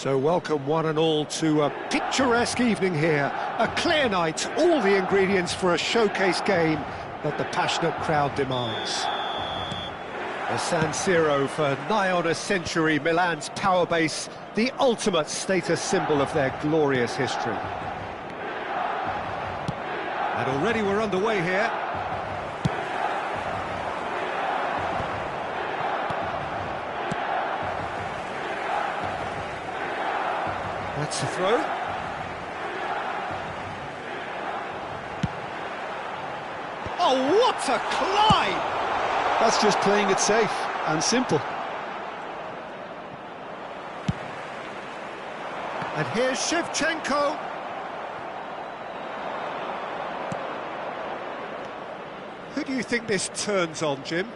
So welcome one and all to a picturesque evening here. A clear night, all the ingredients for a showcase game that the passionate crowd demands. The San Siro for nigh on a century, Milan's power base, the ultimate status symbol of their glorious history. And already we're underway here. That's a throw. Oh, what a climb! That's just playing it safe and simple. And here's Shevchenko. Who do you think this turns on, Jim?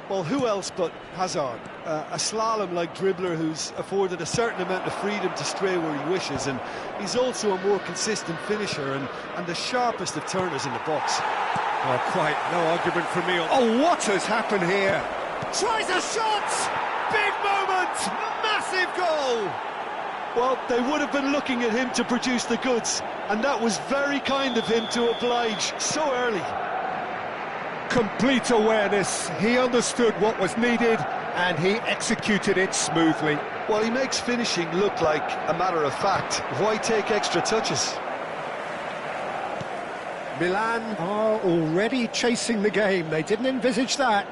Well, who else but Hazard? A slalom-like dribbler who's afforded a certain amount of freedom to stray where he wishes, and he's also a more consistent finisher and the sharpest of turners in the box. Oh, quite no argument from me on... Oh, what has happened here? Tries a shot! Big moment! Massive goal! Well, they would have been looking at him to produce the goods, and that was very kind of him to oblige so early. Complete awareness. He understood what was needed, and he executed it smoothly. Well, he makes finishing look like a matter of fact. Why take extra touches? Milan are already chasing the game. They didn't envisage that.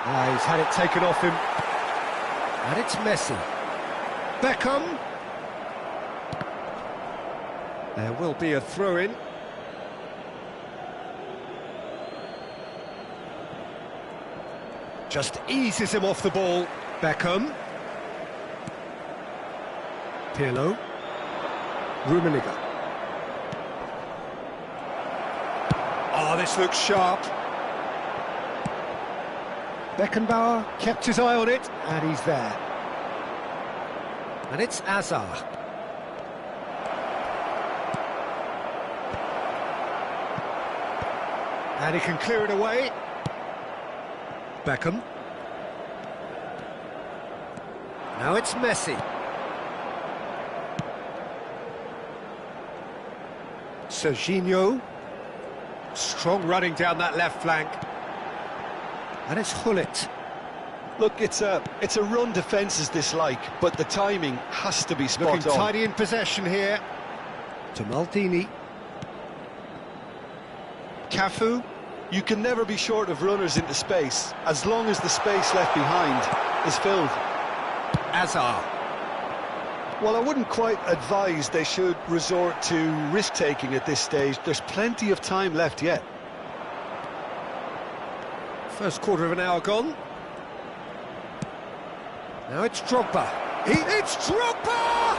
He's had it taken off him. And it's Messi. Beckham. There will be a throw-in. Just eases him off the ball. Beckham. Pirlo. Rummenigge. Oh, this looks sharp. Beckenbauer kept his eye on it, and he's there. And it's Hazard. And he can clear it away. Beckham. Now it's Messi. Serginho. Strong running down that left flank. And it's Hullet. Look, it's a run defence's dislike, but the timing has to be spot on. Looking tidy in possession here. To Maldini. Cafu. You can never be short of runners into space, as long as the space left behind is filled. Hazard. Well, I wouldn't quite advise they should resort to risk-taking at this stage. There's plenty of time left yet. First quarter of an hour gone. Now it's Drogba. It's Drogba!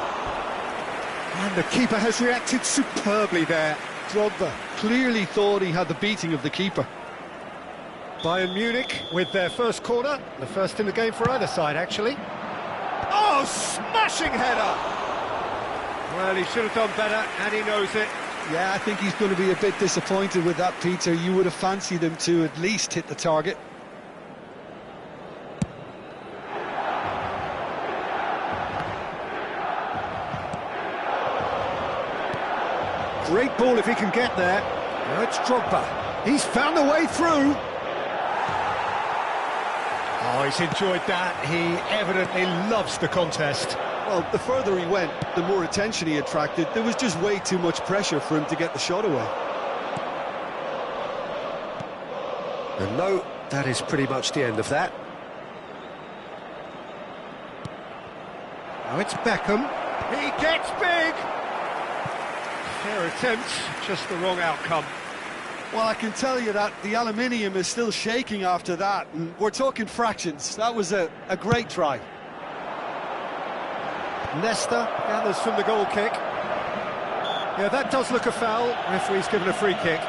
And the keeper has reacted superbly there. Drogba clearly thought he had the beating of the keeper. Bayern Munich with their first corner. The first in the game for either side, actually. Oh, smashing header! Well, he should have done better, and he knows it. Yeah, I think he's going to be a bit disappointed with that, Peter. You would have fancied him to at least hit the target. Great ball if he can get there. Now it's Drogba. He's found a way through. Oh, he's enjoyed that. He evidently loves the contest. Well, the further he went, the more attention he attracted. There was just way too much pressure for him to get the shot away. And no, that is pretty much the end of that. Now it's Beckham. He gets big! Fair attempt, just the wrong outcome. Well, I can tell you that the aluminium is still shaking after that, and we're talking fractions. That was a great try. Nesta gathers from the goal kick. Yeah, that does look a foul. Referee's given a free kick.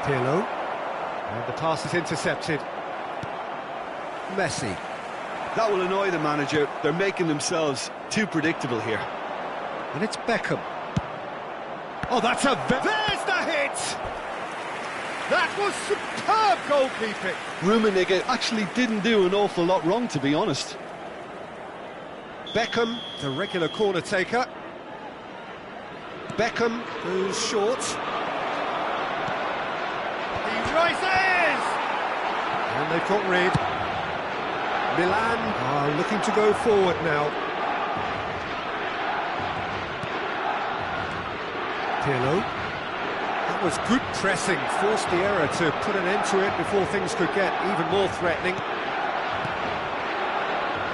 Pirlo. And the pass is intercepted. Messi. That will annoy the manager. They're making themselves too predictable here. And it's Beckham. Oh, that's a... There's the hit! That was superb goalkeeping. Rummenigge actually didn't do an awful lot wrong, to be honest. Beckham, the regular corner taker. Beckham, who's short. He rises! And they've got rid. Milan are looking to go forward now. Pirlo. That was good pressing, forced the error to put an end to it before things could get even more threatening.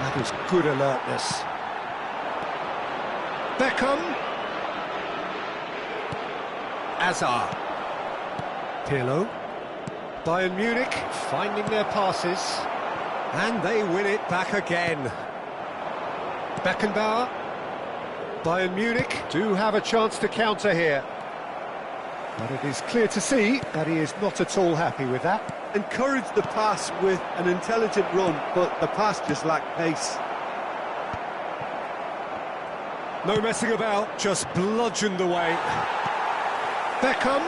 That was good alertness. Beckham. Hazard. Pirlo. Bayern Munich finding their passes. And they win it back again. Beckenbauer. Bayern Munich do have a chance to counter here. But it is clear to see that he is not at all happy with that. Encouraged the pass with an intelligent run, but the pass just lacked pace. No messing about, just bludgeoned away. Beckham.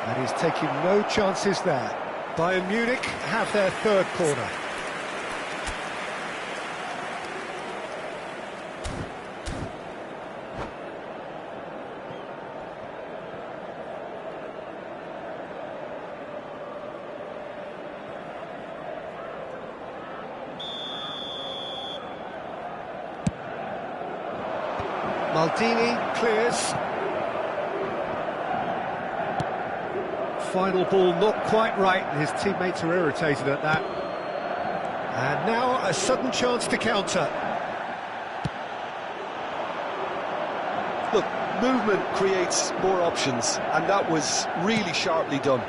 And he's taking no chances there. Bayern Munich have their third corner. Maldini clears. Final ball not quite right, and his teammates are irritated at that. And now a sudden chance to counter. Look, movement creates more options, and that was really sharply done.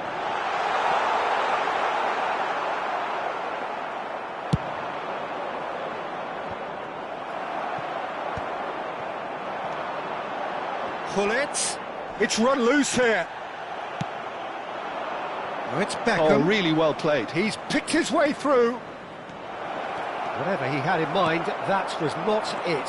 Pull it. It's run loose here. Oh, it's Beckham. Oh, really well played. He's picked his way through. Whatever he had in mind, that was not it.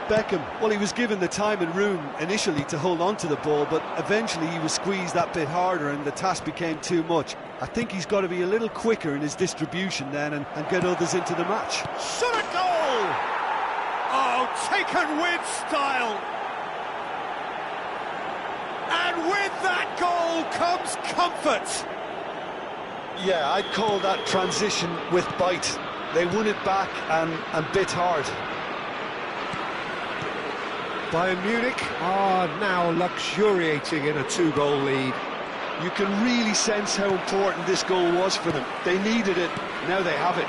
Beckham, well, he was given the time and room initially to hold on to the ball, but eventually he was squeezed that bit harder and the task became too much. I think he's got to be a little quicker in his distribution then and get others into the match. Shot a goal! Oh, taken with style! And with that goal comes comfort. Yeah, I'd call that transition with bite. They won it back and bit hard. Bayern Munich are now luxuriating in a 2-goal lead. You can really sense how important this goal was for them. They needed it, now they have it.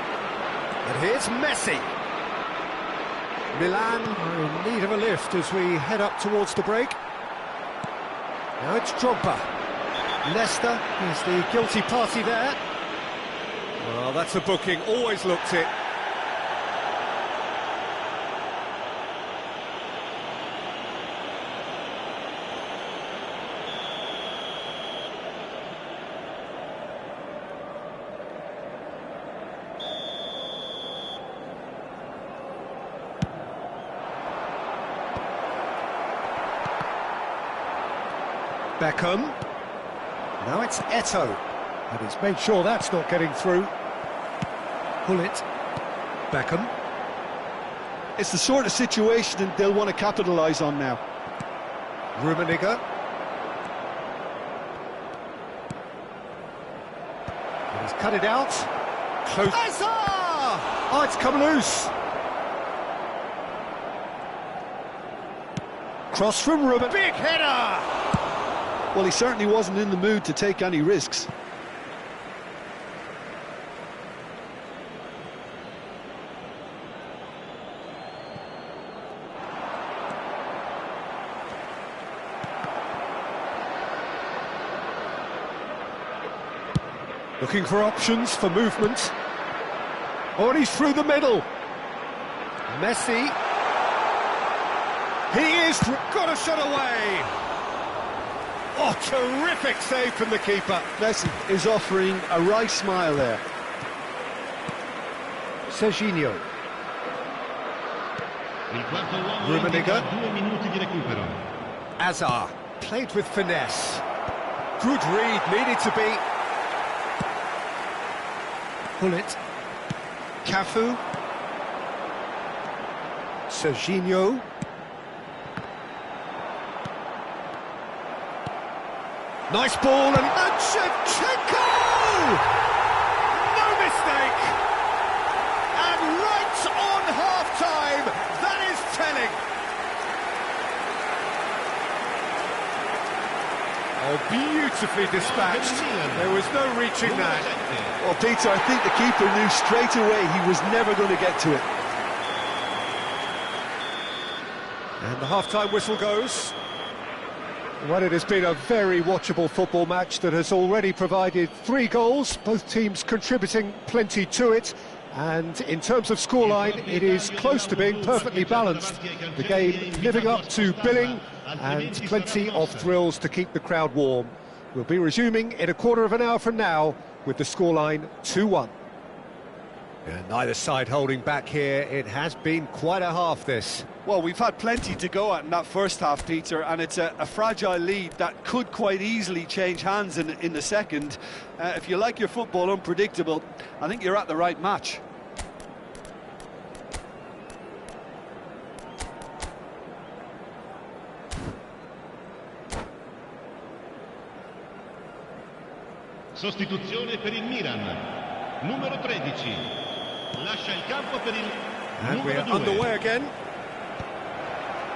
And here's Messi. Milan are in need of a lift as we head up towards the break. Now it's Drogba. Leicester is the guilty party there. Well, that's a booking, always looked it. Beckham. Now it's Eto'o. And he's made sure that's not getting through. Pull it. Beckham. It's the sort of situation they'll want to capitalise on now. Rummenigge. And he's cut it out. Close. Oh, it's come loose. Cross from Rummenigge. Big header! Well, he certainly wasn't in the mood to take any risks. Looking for options for movement. Oh, and he's through the middle. Messi. He is got a shot away. Oh, terrific save from the keeper. Messi is offering a right smile there. Serginho. Rummenigge. Azar. Played with finesse. Good read, needed to be. Bullet. Cafu. Serginho. Nice ball and Shevchenko! No mistake! And right on half-time, that is telling. Oh, beautifully dispatched. There was no reaching that. Well, Peter, I think the keeper knew straight away he was never going to get to it. And the half-time whistle goes. Well, it has been a very watchable football match that has already provided 3 goals, both teams contributing plenty to it. And in terms of scoreline, it is close to being perfectly balanced. The game living up to billing and plenty of thrills to keep the crowd warm. We'll be resuming in a quarter of an hour from now with the scoreline 2-1. And neither side holding back here. It has been quite a half, this. Well, we've had plenty to go at in that first half, Peter, and it's a fragile lead that could quite easily change hands in the second. If you like your football unpredictable, I think you're at the right match. Sostituzione per il Milan. Numero 13. Lascia il campo per il And we're numero 2. underway again.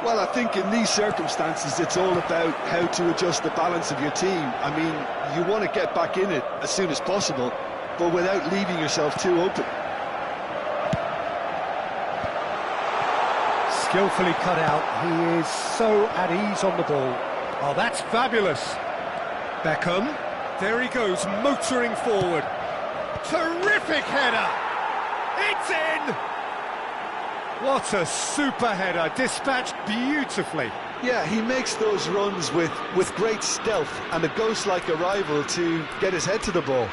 Well, I think in these circumstances, it's all about how to adjust the balance of your team. I mean, you want to get back in it as soon as possible, but without leaving yourself too open. Skillfully cut out. He is so at ease on the ball. Oh, that's fabulous. Beckham. There he goes, motoring forward. Terrific header. It's in. What a super header, dispatched beautifully. Yeah, he makes those runs with great stealth and a ghost-like arrival to get his head to the ball.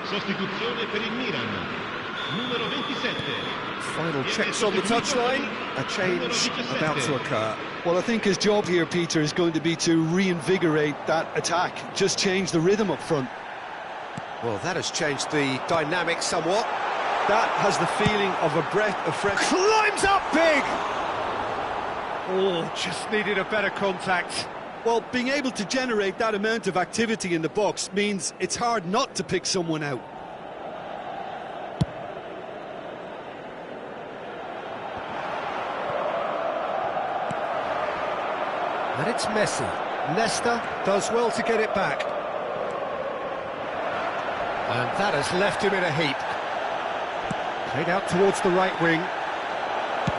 Sostituzione per il Milan. Numero 27. Final checks on the touchline. A change about to occur. Well, I think his job here, Peter, is going to be to reinvigorate that attack. Just change the rhythm up front. Well, that has changed the dynamic somewhat. That has the feeling of a breath of fresh... Climbs up big! Oh, just needed a better contact. Well, being able to generate that amount of activity in the box means it's hard not to pick someone out. And it's Messi. Nesta does well to get it back. And that has left him in a heap. Played out towards the right wing.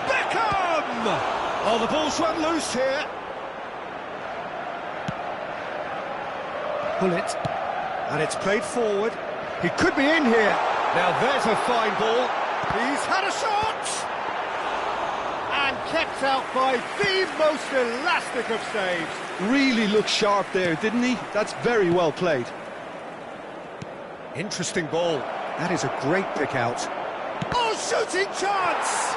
Beckham! Oh, the ball's run loose here. Bullet. And it's played forward. He could be in here. Now there's a fine ball. He's had a shot! And kept out by the most elastic of saves. Really looked sharp there, didn't he? That's very well played. Interesting ball. That is a great pick out. Oh, shooting chance!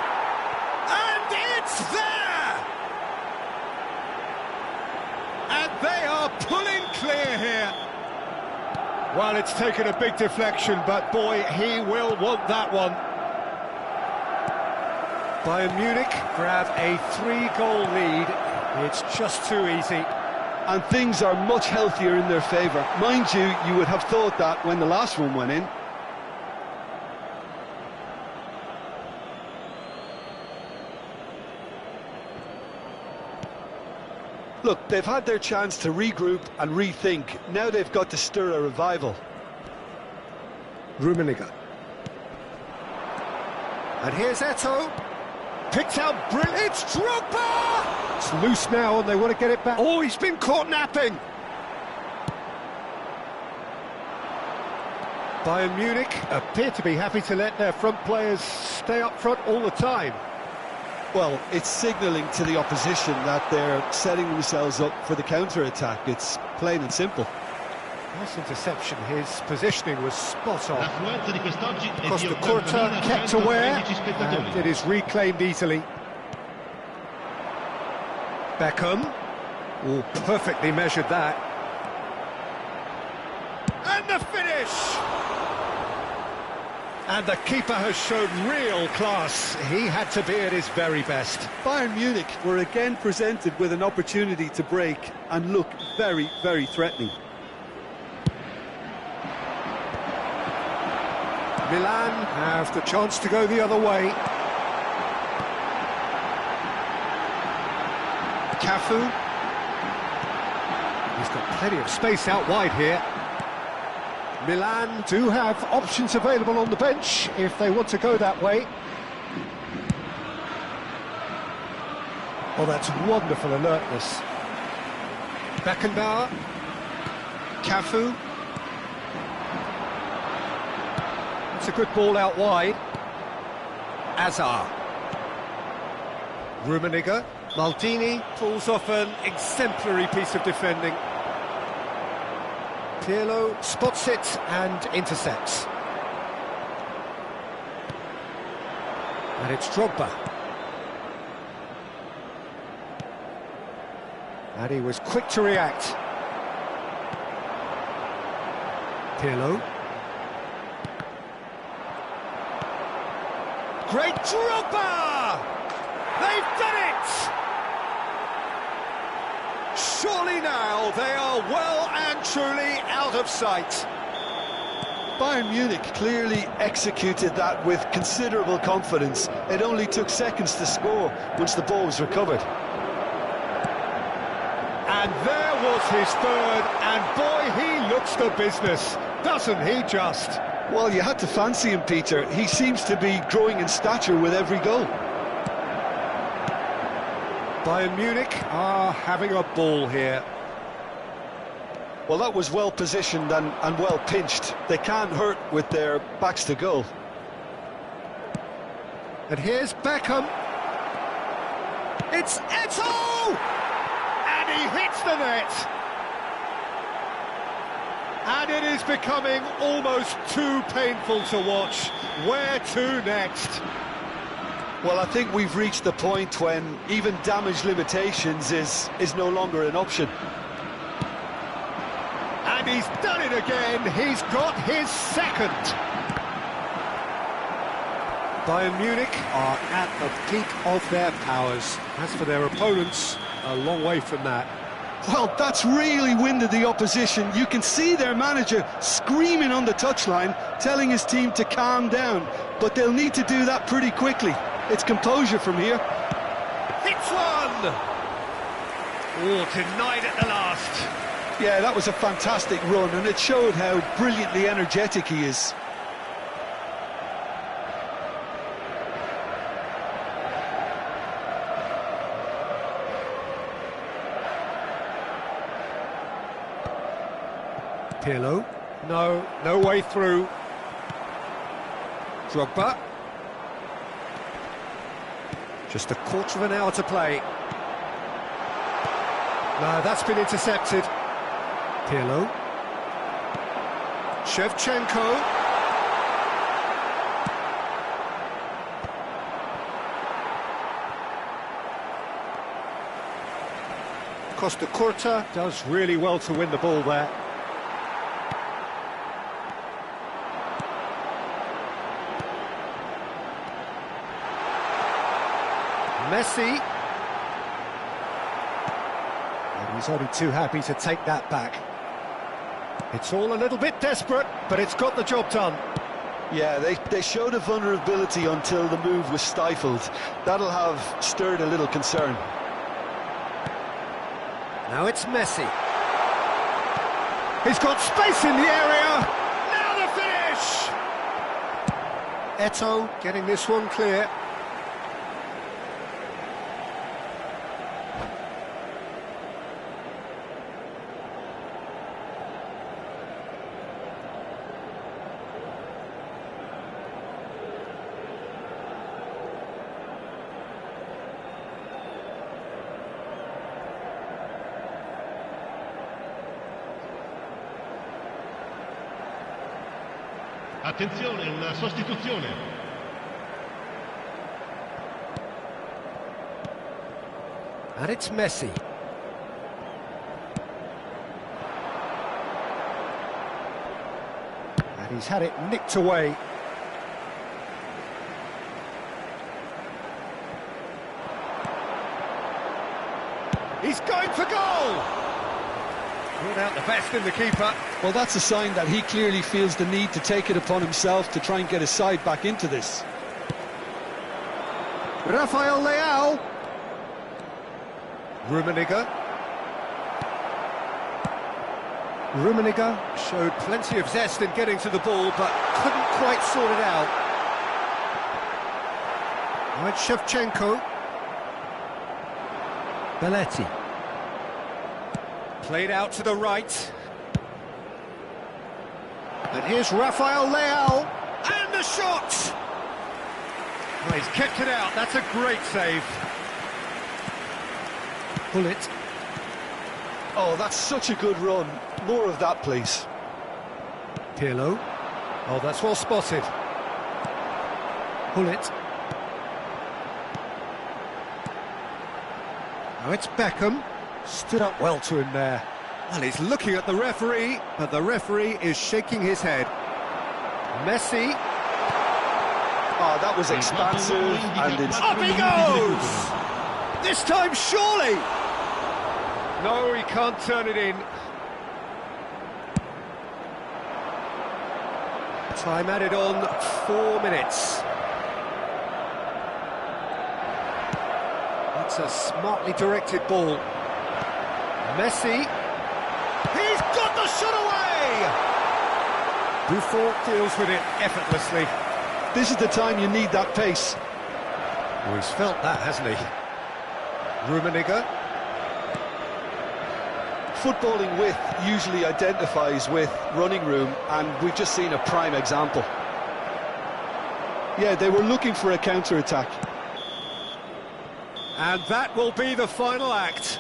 And it's there! And they are pulling clear here. Well, it's taken a big deflection, but boy, he will want that one. Bayern Munich grab a 3-goal lead. It's just too easy. And things are much healthier in their favour. Mind you, you would have thought that when the last one went in. Look, they've had their chance to regroup and rethink. Now they've got to stir a revival. Rummenigge. And here's Eto'o. Picked out brilliant. It's Drogba! It's loose now and they want to get it back. Oh, he's been caught napping. Bayern Munich appear to be happy to let their front players stay up front all the time. Well, it's signalling to the opposition that they're setting themselves up for the counter-attack. It's plain and simple. Nice interception. His positioning was spot on. L'affluenza di quest'oggi è di Costa Curta kept aware, 80.113 spettatori. and it is reclaimed easily. Beckham. Oh, perfectly measured that. And the finish! And the keeper has shown real class. He had to be at his very best. Bayern Munich were again presented with an opportunity to break and look very, very threatening. Milan have the chance to go the other way. Cafu. He's got plenty of space out wide here. Milan do have options available on the bench if they want to go that way. Oh, that's wonderful alertness. Beckenbauer. Cafu. It's a good ball out wide. Azar. Rummenigge. Maldini pulls off an exemplary piece of defending. Pirlo spots it and intercepts. And it's Drogba. And he was quick to react. Pirlo. Great Drogba! They've done it! Surely now they are well and truly out of sight. Bayern Munich clearly executed that with considerable confidence. It only took seconds to score once the ball was recovered. And there was his third, and boy, he looks the business, doesn't he just? Well, you had to fancy him, Peter. He seems to be growing in stature with every goal. Bayern Munich are having a ball here. Well, that was well positioned and well pinched. They can't hurt with their backs to goal. And here's Beckham. It's Eto'o! And he hits the net. And it is becoming almost too painful to watch. Where to next? Well, I think we've reached the point when even damage limitations is no longer an option. And he's done it again. He's got his second. Bayern Munich are at the peak of their powers. As for their opponents, a long way from that. Well, that's really winded the opposition. You can see their manager screaming on the touchline, telling his team to calm down. But they'll need to do that pretty quickly. It's composure from here. Hits one! Oh, denied at the last. Yeah, that was a fantastic run, and it showed how brilliantly energetic he is. Pirlo. No way through. Drogba. Just a quarter of an hour to play. No, that's been intercepted. Pirlo. Shevchenko. Costa Curta does really well to win the ball there. Messi. And he's only too happy to take that back. It's all a little bit desperate, but it's got the job done. Yeah, they showed a vulnerability until the move was stifled. That'll have stirred a little concern. Now it's Messi. He's got space in the area. Now the finish! Eto'o getting this one clear. Attenzione, una sostituzione. And it's Messi. And he's had it nicked away. He's going for goal! Brought out the best in the keeper. Well, that's a sign that he clearly feels the need to take it upon himself to try and get his side back into this. Rafael Leao. Rummenigge showed plenty of zest in getting to the ball, but couldn't quite sort it out. Right, Shevchenko. Belletti. Played out to the right. And here's Rafael Leao. And the shot! Oh, he's kept it out. That's a great save. Bullet. Oh, that's such a good run. More of that, please. Pirlo. Oh, that's well spotted. Bullet. Now it's Beckham. Stood up well to him there. Well, he's looking at the referee, but the referee is shaking his head. Messi. Oh, that was expansive and it's... Up he goes! This time, surely! No, he can't turn it in. Time added on, 4 minutes. That's a smartly directed ball. Messi. He's got the shot away! Buffon deals with it effortlessly. This is the time you need that pace. Oh, he's felt that, hasn't he? Rummenigge. Footballing width usually identifies with running room, and we've just seen a prime example. Yeah, they were looking for a counter-attack. And that will be the final act.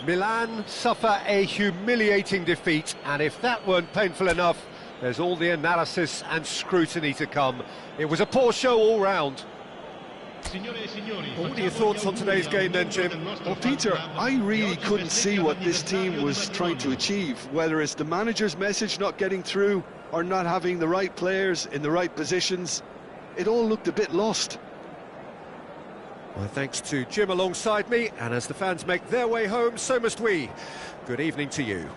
Milan suffer a humiliating defeat, and if that weren't painful enough, there's all the analysis and scrutiny to come. It was a poor show all round. Well, what are your thoughts on today's game then, Jim? Well, Peter, I really couldn't see what this team was trying to achieve, whether it's the manager's message not getting through or not having the right players in the right positions. It all looked a bit lost. Well, thanks to Jim alongside me, and as the fans make their way home, so must we. Good evening to you.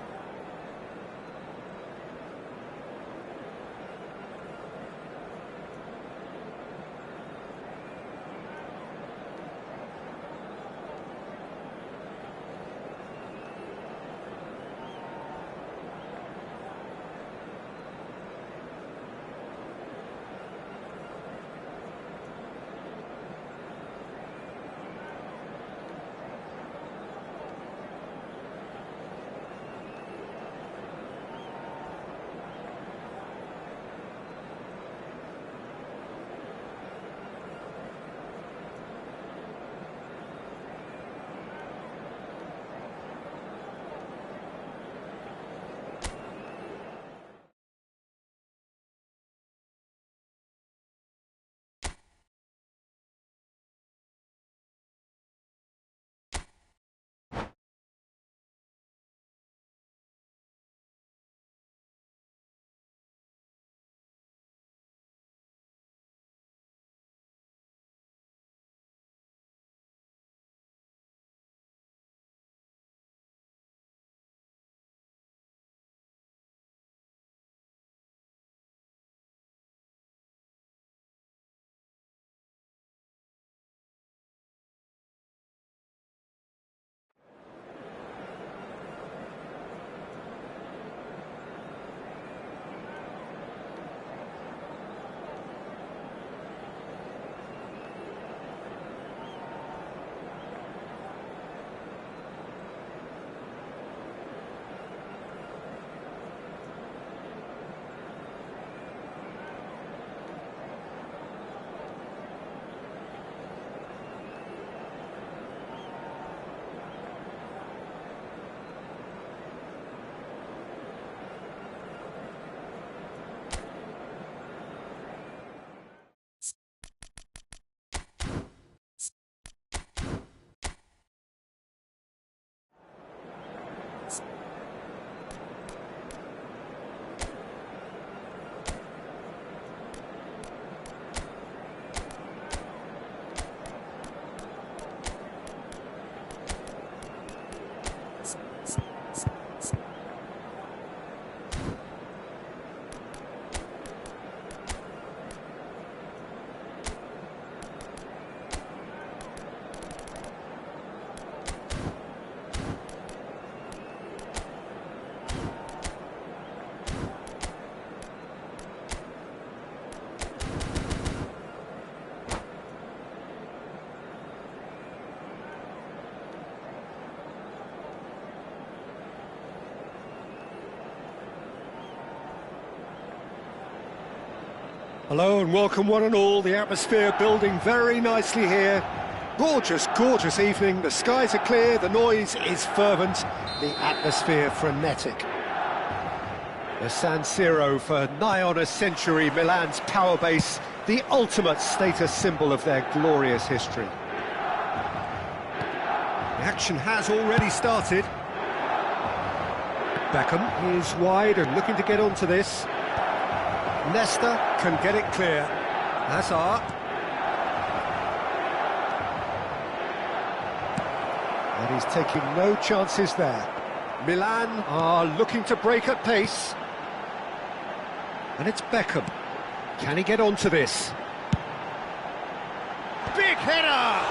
Hello and welcome one and all. The atmosphere building very nicely here. Gorgeous, gorgeous evening. The skies are clear, the noise is fervent, the atmosphere frenetic. The San Siro for nigh on a century, Milan's power base, the ultimate status symbol of their glorious history. The action has already started. Beckham is wide and looking to get onto this. Nesta can get it clear. Hazard. And he's taking no chances there. Milan are looking to break at pace. And it's Beckham. Can he get onto this? Big header!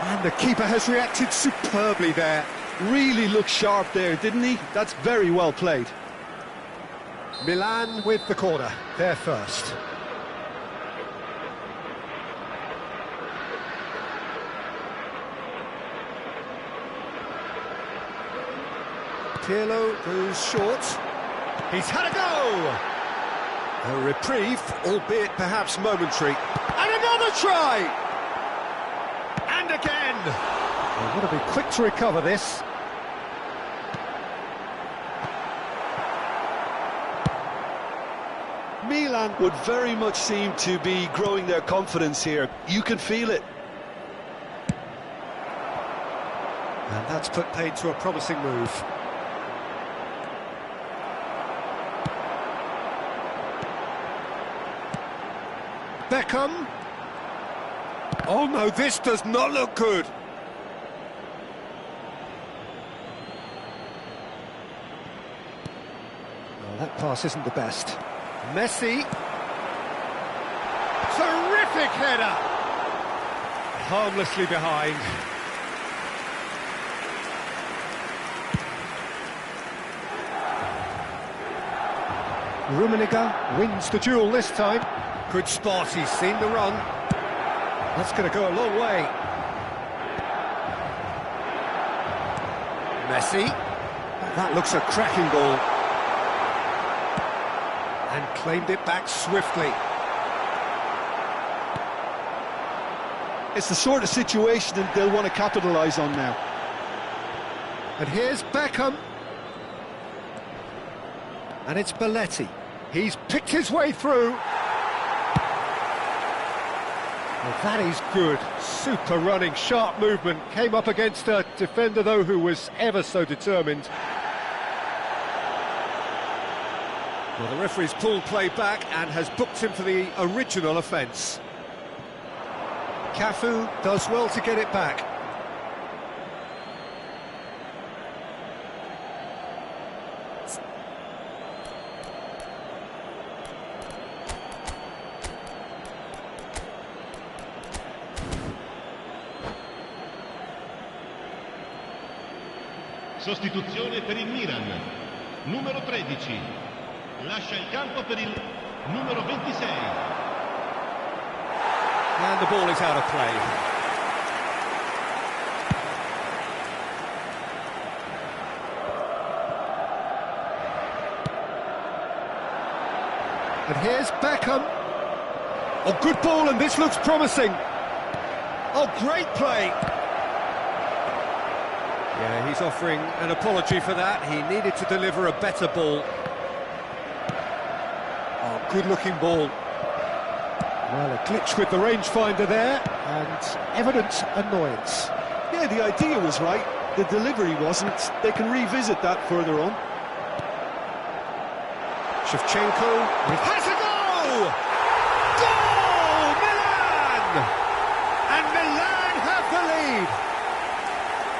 And the keeper has reacted superbly there. Really looked sharp there, didn't he? That's very well played. Milan with the corner, they're first. Pirlo goes short. He's had a go! A reprieve, albeit perhaps momentary. And another try! And again! They've got to be quick to recover this. Milan would very much seem to be growing their confidence here. You can feel it. And that's put paid to a promising move. Beckham. Oh no, this does not look good. Well, that pass isn't the best. Messi. Terrific header. Harmlessly behind. Rummenigge wins the duel this time. Good spot, he's seen the run. That's going to go a long way. Messi. That looks a cracking ball. And claimed it back swiftly. It's the sort of situation that they'll want to capitalise on now. And here's Beckham. And it's Belletti. He's picked his way through. Well, that is good. Super running, sharp movement. Came up against a defender, though, who was ever so determined. Well, the referee's pulled play back and has booked him for the original offence. Cafu does well to get it back. Sostituzione per il Milan. Numero 13. Lascia il campo per il numero 26. And the ball is out of play. And here's Beckham. Oh, good ball, and this looks promising. Oh, great play. Yeah, he's offering an apology for that. He needed to deliver a better ball. Oh, good-looking ball. Well, a glitch with the rangefinder there, and evident annoyance. Yeah, the idea was right, the delivery wasn't. They can revisit that further on. Shevchenko has a goal! Goal! Milan! And Milan have the lead!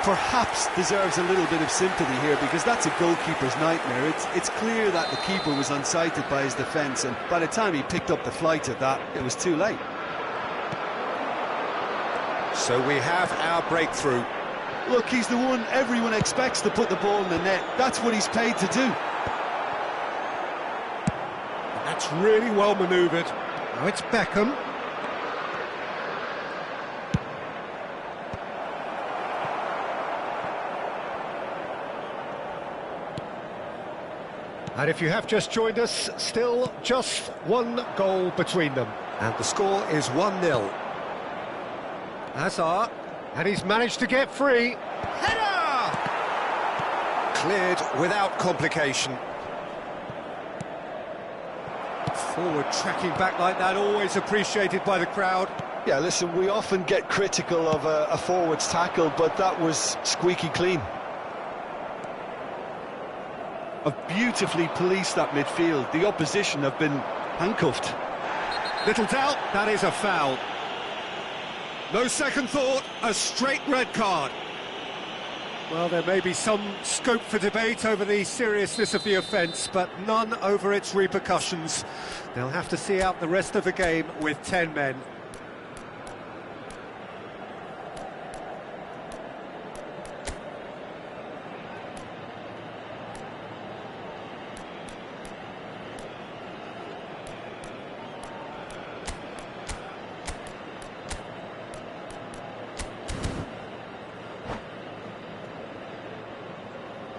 Perhaps deserves a little bit of sympathy here, because that's a goalkeeper's nightmare. It's clear that the keeper was unsighted by his defence, and by the time he picked up the flight of that, it was too late. So we have our breakthrough. Look, he's the one everyone expects to put the ball in the net. That's what he's paid to do. And that's really well manoeuvred. Now it's Beckham. And if you have just joined us, still just one goal between them. And the score is 1-0. Hazard, and he's managed to get free. Header! Cleared without complication. Forward tracking back like that, always appreciated by the crowd. Yeah, listen, we often get critical of a forward's tackle, but that was squeaky clean. Have beautifully policed that midfield. The opposition have been handcuffed. Little doubt, that is a foul. No second thought, a straight red card. Well, there may be some scope for debate over the seriousness of the offence, but none over its repercussions. They'll have to see out the rest of the game with 10 men.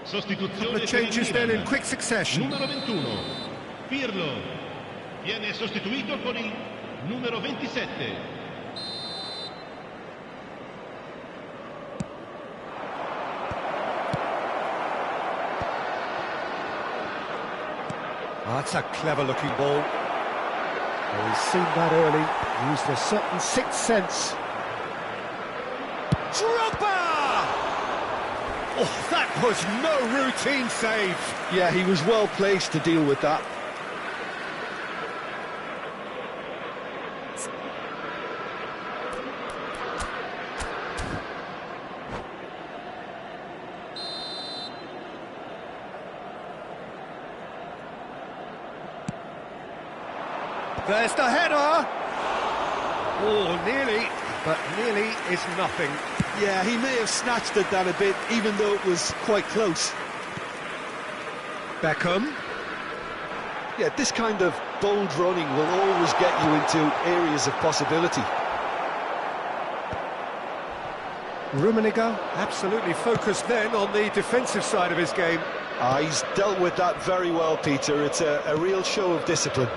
Sostituzione The changes per il then in Milan. quick succession. Numero 21, Pirlo, viene sostituito con il numero 27. That's a clever-looking ball. Well, he's seen that early, used a certain sixth sense. Drogba! Oh, that was no routine save. Yeah, he was well placed to deal with that. There's the header. Oh, nearly, but nearly is nothing. Yeah, he may have snatched at that a bit, even though it was quite close. Beckham. Yeah, this kind of bold running will always get you into areas of possibility. Rummenigge absolutely focused then on the defensive side of his game. He's dealt with that very well, Peter. It's a real show of discipline.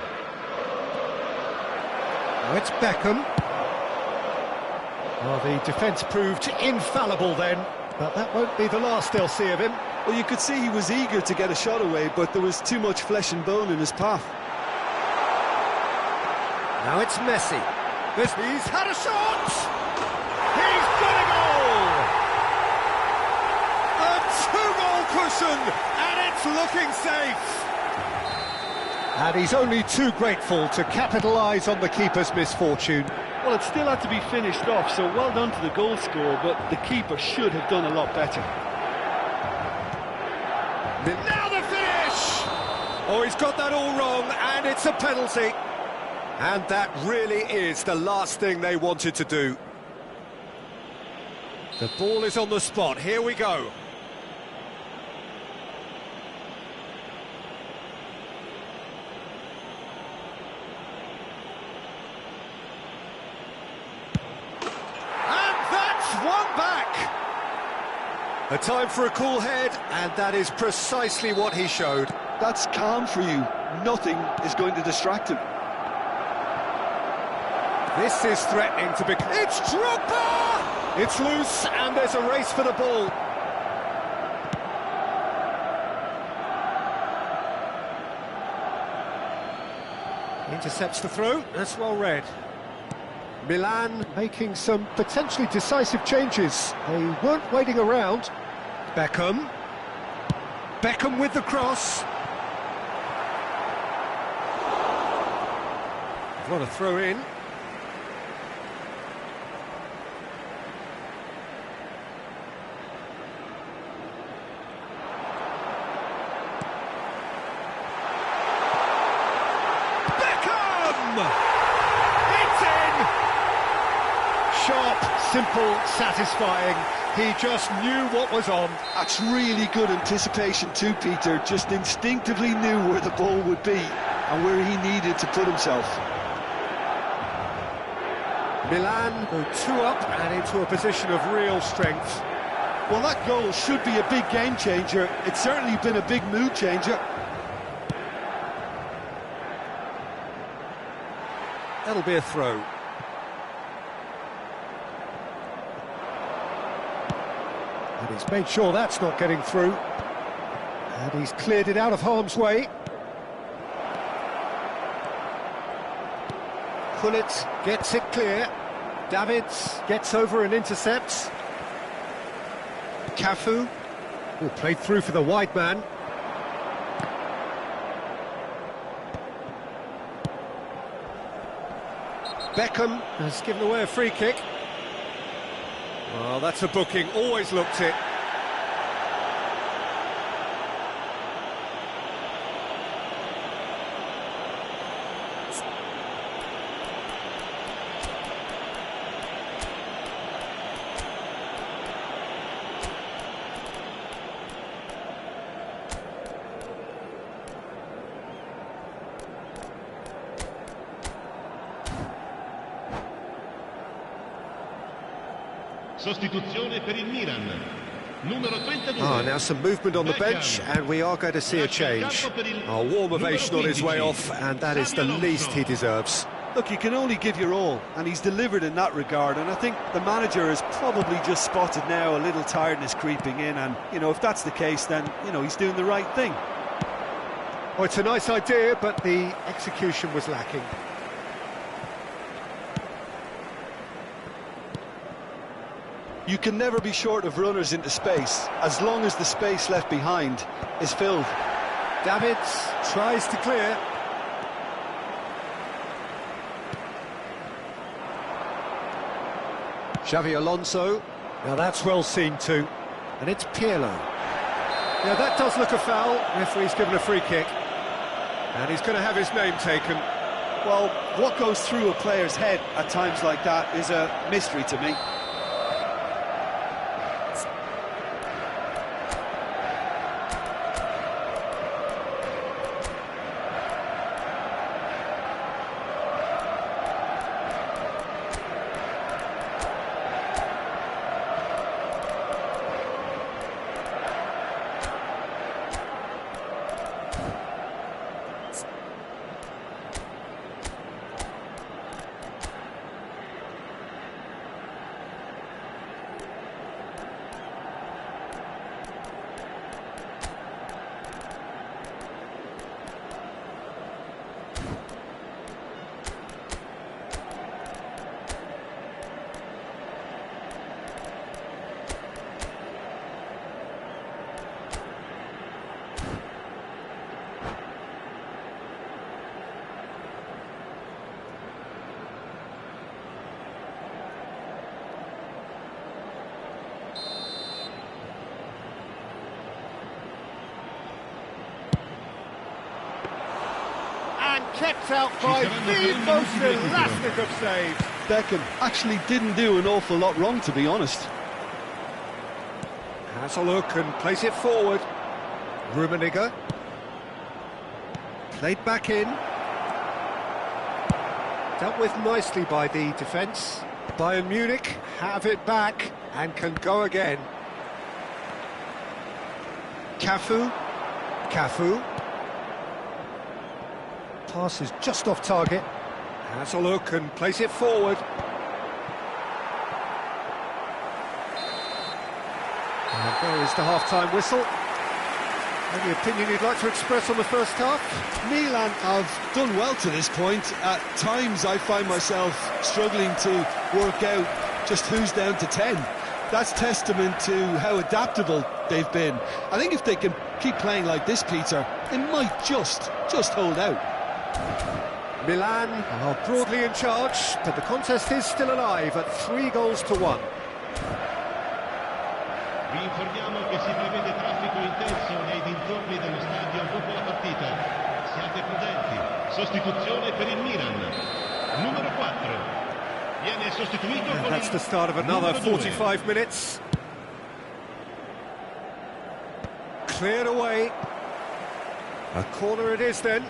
Now it's Beckham. Well, the defence proved infallible then, but that won't be the last they'll see of him. Well, you could see he was eager to get a shot away, but there was too much flesh and bone in his path. Now it's Messi. He's had a shot! He's got a goal! A two-goal cushion, and it's looking safe! And he's only too grateful to capitalise on the keeper's misfortune. Well, it still had to be finished off, so well done to the goal scorer, but the keeper should have done a lot better. Now the finish! Oh, he's got that all wrong, and it's a penalty. And that really is the last thing they wanted to do. The ball is on the spot, here we go. One back! A time for a cool head, and that is precisely what he showed. That's calm for you. Nothing is going to distract him. This is threatening to become... It's Drogba! It's loose, and there's a race for the ball. Intercepts the throw, that's well read. Milan making some potentially decisive changes. They weren't waiting around. Beckham. Beckham with the cross. What a throw in. Beckham! It's in! Sharp, simple, satisfying. He just knew what was on. That's really good anticipation too, Peter. Just instinctively knew where the ball would be and where he needed to put himself. Milan go 2 up and into a position of real strength. Well, that goal should be a big game changer. It's certainly been a big mood changer. That'll be a throw. And he's made sure that's not getting through. And he's cleared it out of harm's way. Gullit gets it clear. Davids gets over and intercepts. Cafu, who played through for the wide man. Beckham has given away a free kick. Well, that's a booking, always looked it. Sostituzione per il Milan. Numero 32. Now some movement on the bench, and we are going to see a change. A warm ovation on his way off, and that is the least he deserves. Look, you can only give your all, and he's delivered in that regard, and I think the manager has probably just spotted now a little tiredness creeping in, and, you know, if that's the case, then, you know, he's doing the right thing. Well, it's a nice idea, but the execution was lacking. You can never be short of runners into space, as long as the space left behind is filled. Davids tries to clear. Xavi Alonso. Now that's well seen too. And it's Pirlo. Now that does look a foul. Referee's given a free kick. And he's going to have his name taken. Well, what goes through a player's head at times like that is a mystery to me. Kept out by the most elastic of saves. Beckham actually didn't do an awful lot wrong, to be honest. Has a look and plays it forward. Rummenigge. Played back in. Dealt with nicely by the defence. Bayern Munich have it back and can go again. Cafu. Pass is just off target. Has a look and plays it forward. And there is the half-time whistle. Any opinion you'd like to express on the first half? Milan have done well to this point. At times I find myself struggling to work out just who's down to 10. That's testament to how adaptable they've been. I think if they can keep playing like this, Peter, they might just hold out. Milan are broadly in charge, but the contest is still alive at 3-1. Vi informiamo che si prevede traffico intenso nei dintorni dello stadio dopo la partita. Siate prudenti. Sostituzione per il Milan. Numero 4. Viene sostituito con That's the start of another 45 minutes. Cleared away. A corner it is then.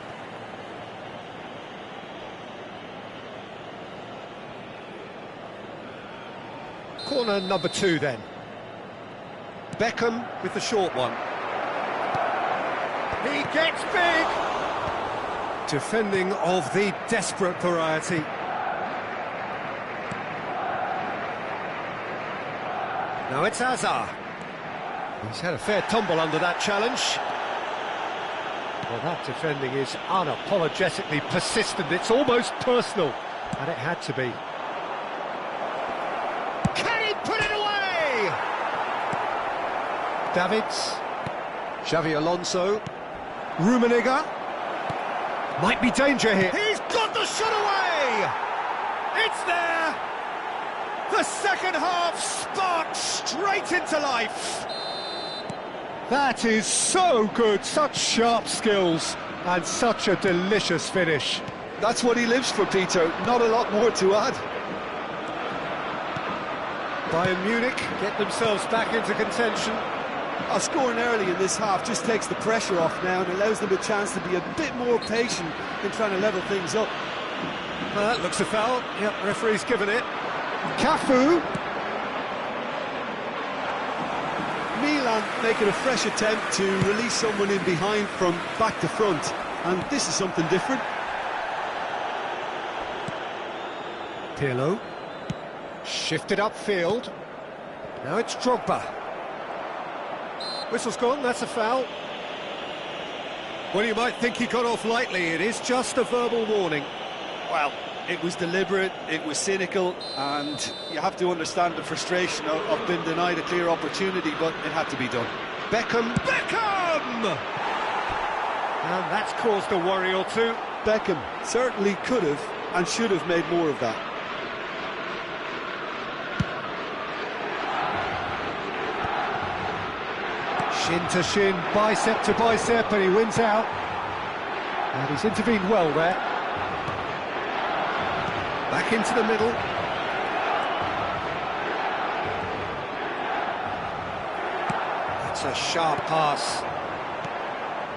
Corner number 2 then. Beckham with the short one. He gets big! Defending of the desperate variety. Now it's Hazard. He's had a fair tumble under that challenge. Well, that defending is unapologetically persistent. It's almost personal, and it had to be. Can he put it away? Davids. Xavi Alonso. Rummenigge. Might be danger here. He's got the shot away! It's there! The second half sparks straight into life. That is so good, such sharp skills, and such a delicious finish. That's what he lives for, Peter, not a lot more to add. Bayern Munich get themselves back into contention. Scoring early in this half just takes the pressure off now and allows them a chance to be a bit more patient in trying to level things up. Well, that looks a foul. Yep, referee's given it. Cafu. Milan making a fresh attempt to release someone in behind from back to front, and this is something different. Pirlo. Shifted upfield. Now it's Drogba. Whistle's gone, that's a foul. Well, you might think he got off lightly. It is just a verbal warning. Well, it was deliberate, it was cynical, and you have to understand the frustration of being denied a clear opportunity, but it had to be done. Beckham! And that's caused a worry or two. Beckham certainly could have and should have made more of that. Shin to shin, bicep to bicep, and he wins out. And he's intervened well there. Back into the middle. That's a sharp pass.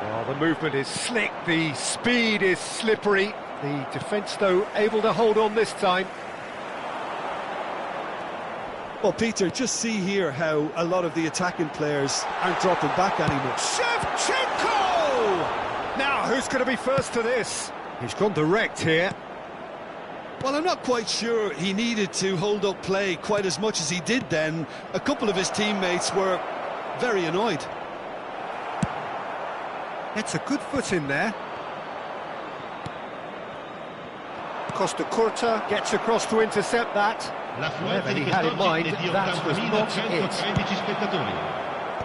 Well, the movement is slick, the speed is slippery. The defence, though, able to hold on this time. Well, Peter, just see here how a lot of the attacking players aren't dropping back anymore. Shevchenko! Now, who's going to be first to this? He's gone direct here. Well, I'm not quite sure he needed to hold up play quite as much as he did then. A couple of his teammates were very annoyed. It's a good foot in there. Costa Curta gets across to intercept that. Whatever he had in mind, that was not it.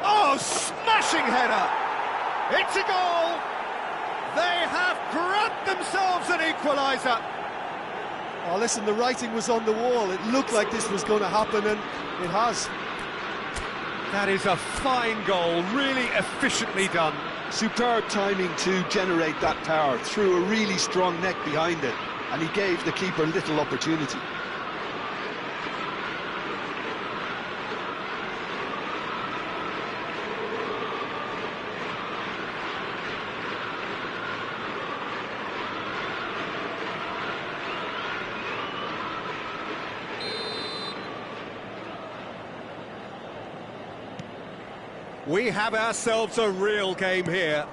Oh, smashing header! It's a goal! They have grabbed themselves an equaliser. Oh, listen, the writing was on the wall. It looked like this was going to happen, and it has. That is a fine goal, really efficiently done. Superb timing to generate that power, threw a really strong neck behind it, and he gave the keeper little opportunity. We have ourselves a real game here.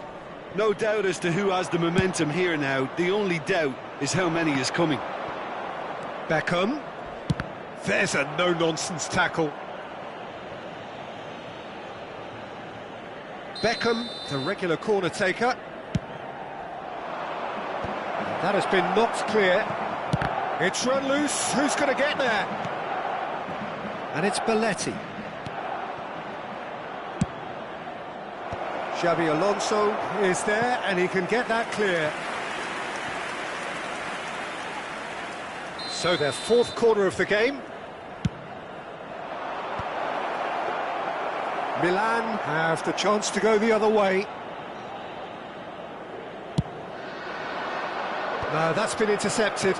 No doubt as to who has the momentum here now. The only doubt is how many is coming. Beckham. There's a no-nonsense tackle. Beckham, the regular corner taker. That has been knocked clear. It's run loose. Who's going to get there? And it's Belletti. Xavi Alonso is there, and he can get that clear. So their fourth corner of the game. Milan have the chance to go the other way. No, that's been intercepted.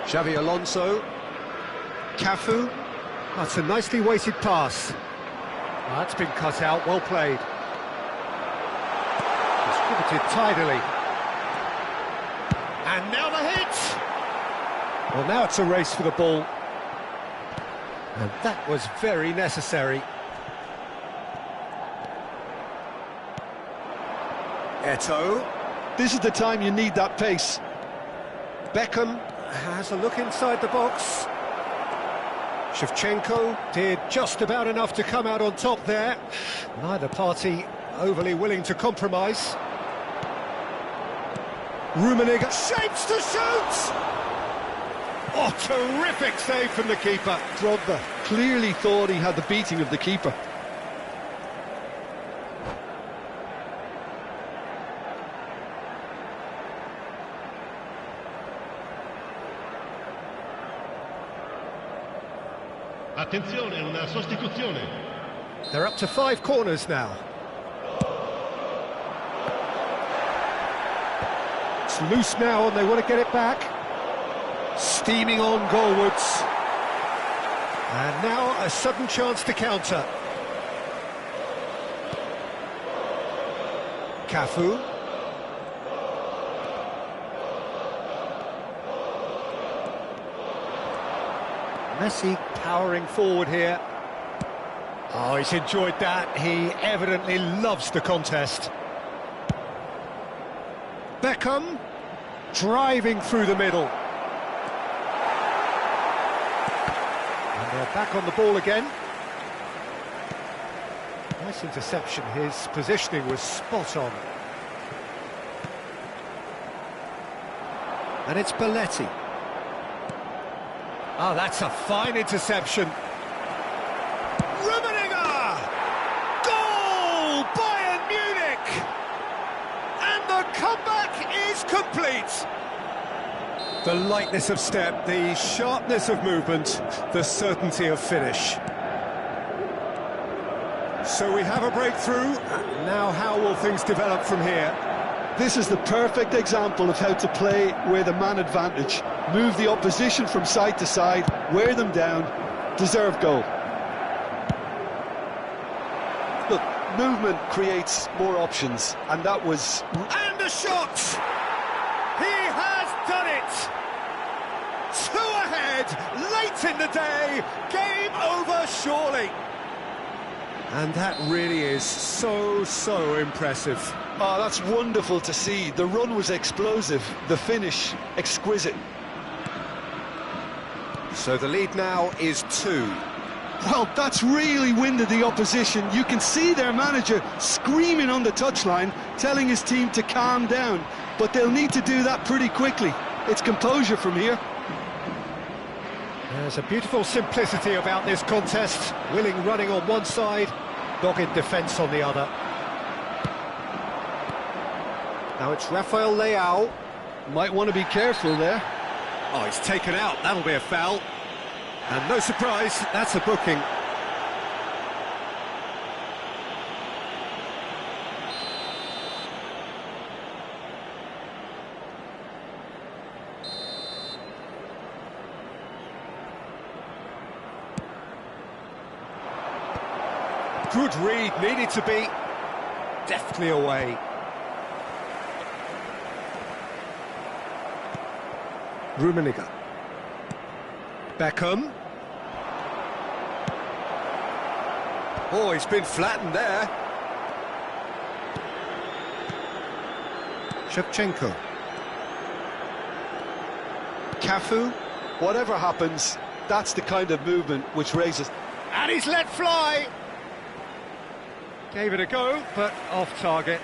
Xavi Alonso. Cafu. That's a nicely weighted pass. That's been cut out, well played. Distributed tidily. And now the hit! Well, now it's a race for the ball. And that was very necessary. Eto'o. This is the time you need that pace. Beckham, has a look inside the box. Shevchenko did just about enough to come out on top there. Neither party overly willing to compromise. Rummenigge shapes to shoot! Oh, terrific save from the keeper. Drogba clearly thought he had the beating of the keeper. Attenzione, una sostituzione. They're up to 5 corners now. It's loose now and they want to get it back. Steaming on goalwards. And now a sudden chance to counter. Cafu. Messi powering forward here. Oh, he's enjoyed that. He evidently loves the contest. Beckham driving through the middle. And they're back on the ball again. Nice interception. His positioning was spot on. And it's Belletti. Oh, that's a fine interception. Rummenigge! Goal! Bayern Munich! And the comeback is complete. The lightness of step, the sharpness of movement, the certainty of finish. So we have a breakthrough. Now how will things develop from here? This is the perfect example of how to play with a man advantage. Move the opposition from side to side, wear them down, deserve goal. Look, movement creates more options, and that was... And a shot! He has done it! 2 ahead, late in the day, game over surely. And that really is so impressive. Oh, that's wonderful to see. The run was explosive, the finish exquisite. So the lead now is 2. Well, that's really winded the opposition. You can see their manager screaming on the touchline, telling his team to calm down. But they'll need to do that pretty quickly. It's composure from here. There's a beautiful simplicity about this contest. Willing running on one side, dogged defence on the other. Now it's Rafael Leao. Might want to be careful there. Oh, he's taken out. That'll be a foul. And no surprise, that's a booking. Good read, needed to be deftly away. Rummenigge. Beckham. Oh, he's been flattened there. Shevchenko. Cafu. Whatever happens, that's the kind of movement which raises... And he's let fly! Gave it a go, but off target.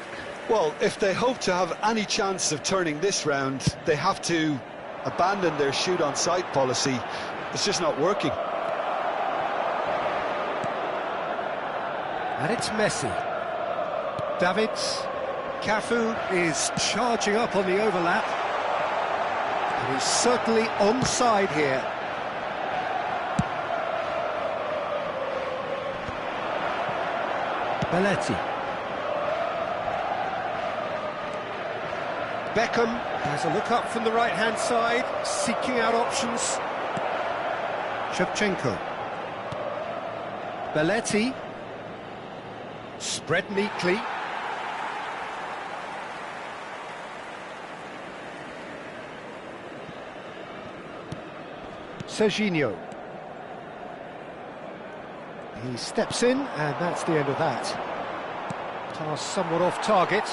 Well, if they hope to have any chance of turning this round, they have to abandon their shoot-on-sight policy. It's just not working. And it's Messi. Davids. Cafu is charging up on the overlap. And he's certainly onside here. Belletti. Beckham has a look up from the right-hand side, seeking out options. Shevchenko. Belletti. Spread neatly. Serginho. He steps in, and that's the end of that. Pass somewhat off target.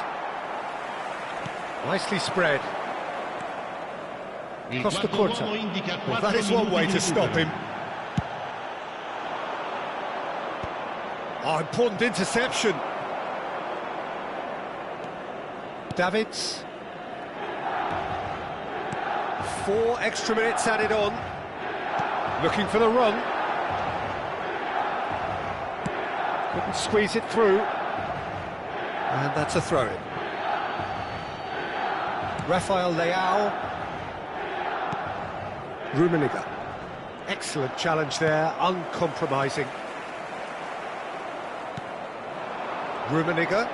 Nicely spread. Il Costa quarto Curta. uomo indica Well, 4 that is one way minuti to di stop recupero. him. Oh, important interception. Davids. 4 extra minutes added on. Looking for the run. Couldn't squeeze it through. And that's a throw-in. Rafael Leao. Rummenigge. Excellent challenge there, uncompromising. Rummenigge.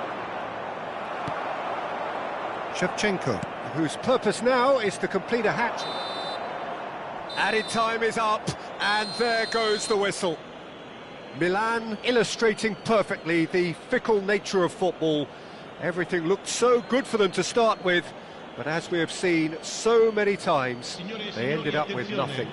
Shevchenko, whose purpose now is to complete a hat. Added time is up, and there goes the whistle. Milan illustrating perfectly the fickle nature of football. Everything looked so good for them to start with, but as we have seen so many times, they ended up with nothing.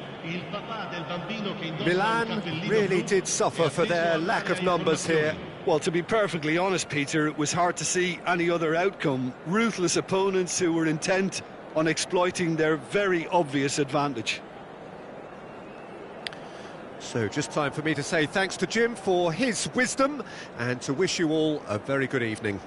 Milan really did suffer for their lack of numbers here. Well, to be perfectly honest, Peter, it was hard to see any other outcome. Ruthless opponents who were intent on exploiting their very obvious advantage. So just time for me to say thanks to Jim for his wisdom and to wish you all a very good evening.